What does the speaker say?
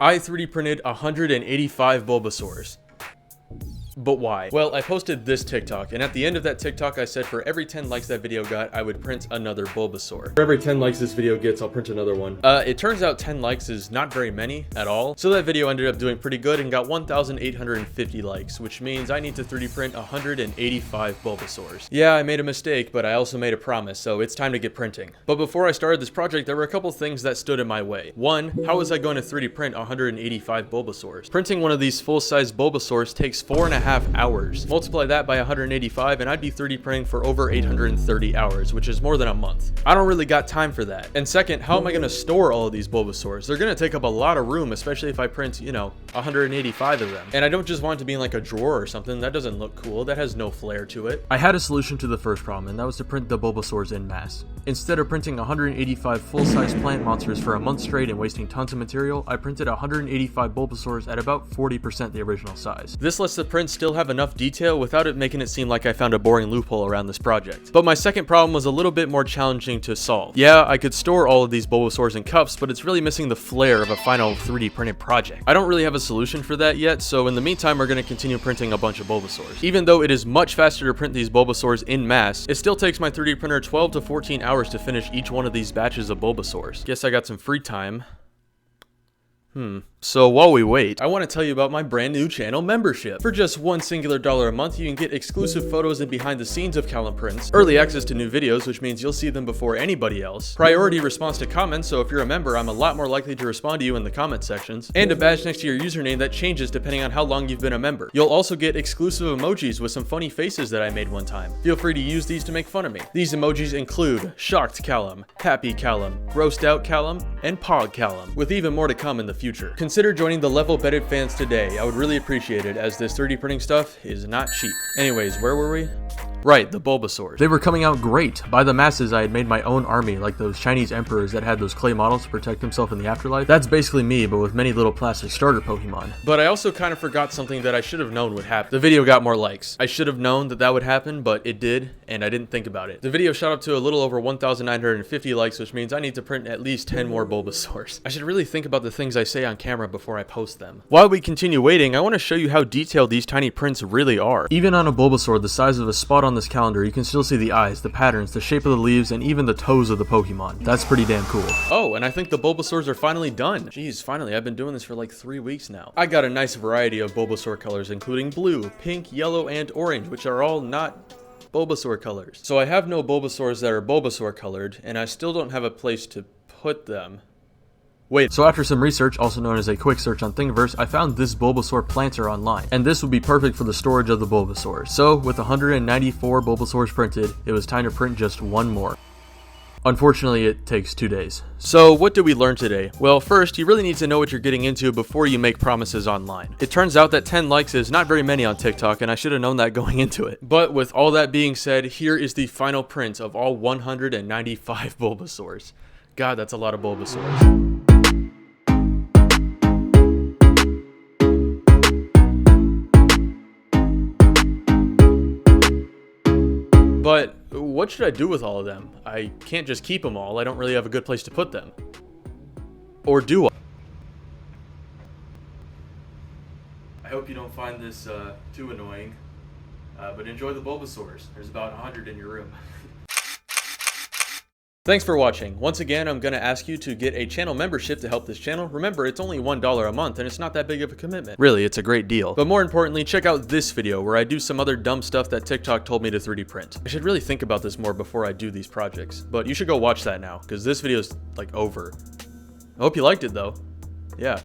I 3D printed 185 Bulbasaurs. But why? Well, I posted this TikTok, and at the end of that TikTok, I said for every 10 likes that video got, I would print another Bulbasaur. For every 10 likes this video gets, I'll print another one. It turns out 10 likes is not very many at all, so that video ended up doing pretty good and got 1,850 likes, which means I need to 3D print 185 Bulbasaurs. Yeah, I made a mistake, but I also made a promise, so it's time to get printing. But before I started this project, there were a couple things that stood in my way. One, how was I going to 3D print 185 Bulbasaurs? Printing one of these full-size Bulbasaurs takes 4.5 hours. Multiply that by 185 and I'd be 3D printing for over 830 hours, which is more than a month. I don't really got time for that. And second, how am I going to store all of these Bulbasaurs? They're going to take up a lot of room, especially if I print, 185 of them. And I don't just want it to be in like a drawer or something. That doesn't look cool. That has no flair to it. I had a solution to the first problem, and that was to print the Bulbasaurs en masse. Instead of printing 185 full-size plant monsters for a month straight and wasting tons of material, I printed 185 Bulbasaurs at about 40% the original size. This lets the print still have enough detail without it making it seem like I found a boring loophole around this project. But my second problem was a little bit more challenging to solve. Yeah, I could store all of these Bulbasaurs in cups, but it's really missing the flair of a final 3D printed project. I don't really have a solution for that yet, so in the meantime we're going to continue printing a bunch of Bulbasaurs. Even though it is much faster to print these Bulbasaurs in mass, it still takes my 3D printer 12 to 14 hours to finish each one of these batches of Bulbasaurs. Guess I got some free time. So while we wait, I want to tell you about my brand new channel membership. For just $1 singular a month, you can get exclusive photos and behind the scenes of Callum prints, early access to new videos, which means you'll see them before anybody else, priority response to comments, so if you're a member, I'm a lot more likely to respond to you in the comment sections, and a badge next to your username that changes depending on how long you've been a member. You'll also get exclusive emojis with some funny faces that I made one time. Feel free to use these to make fun of me. These emojis include Shocked Callum, Happy Callum, Grossed Out Callum, and Pog Callum, with even more to come in the future. Consider joining the Level Bedded fans today. I would really appreciate it, as this 3D printing stuff is not cheap. Anyways, where were we? Right, the Bulbasaurs. They were coming out great. By the masses, I had made my own army, like those Chinese emperors that had those clay models to protect themselves in the afterlife. That's basically me, but with many little plastic starter Pokemon. But I also kind of forgot something that I should have known would happen. The video got more likes. I should have known that that would happen, but it did, and I didn't think about it. The video shot up to a little over 1,950 likes, which means I need to print at least 10 more Bulbasaurs. I should really think about the things I say on camera before I post them. While we continue waiting, I want to show you how detailed these tiny prints really are. Even on a Bulbasaur the size of a spot on this calendar, you can still see the eyes, the patterns, the shape of the leaves, and even the toes of the Pokemon. That's pretty damn cool. Oh, and I think the Bulbasaurs are finally done. Jeez, finally, I've been doing this for like 3 weeks now. I got a nice variety of Bulbasaur colors, including blue, pink, yellow, and orange, which are all not Bulbasaur colors. So I have no Bulbasaurs that are Bulbasaur colored, and I still don't have a place to put them. Wait, so after some research, also known as a quick search on Thingiverse, I found this Bulbasaur planter online, and this would be perfect for the storage of the Bulbasaurs. So, with 194 Bulbasaurs printed, it was time to print just one more. Unfortunately, it takes 2 days. So, what did we learn today? Well, first, you really need to know what you're getting into before you make promises online. It turns out that 10 likes is not very many on TikTok, and I should have known that going into it. But with all that being said, here is the final print of all 195 Bulbasaurs. God, that's a lot of Bulbasaurs. But what should I do with all of them? I can't just keep them all. I don't really have a good place to put them. Or do I? I hope you don't find this too annoying. But enjoy the Bulbasaurs. There's about 100 in your room. Thanks for watching. Once again, I'm going to ask you to get a channel membership to help this channel. Remember, it's only $1 a month, and it's not that big of a commitment. Really, it's a great deal. But more importantly, check out this video where I do some other dumb stuff that TikTok told me to 3D print. I should really think about this more before I do these projects, but you should go watch that now, because this video is, like, over. I hope you liked it, though. Yeah.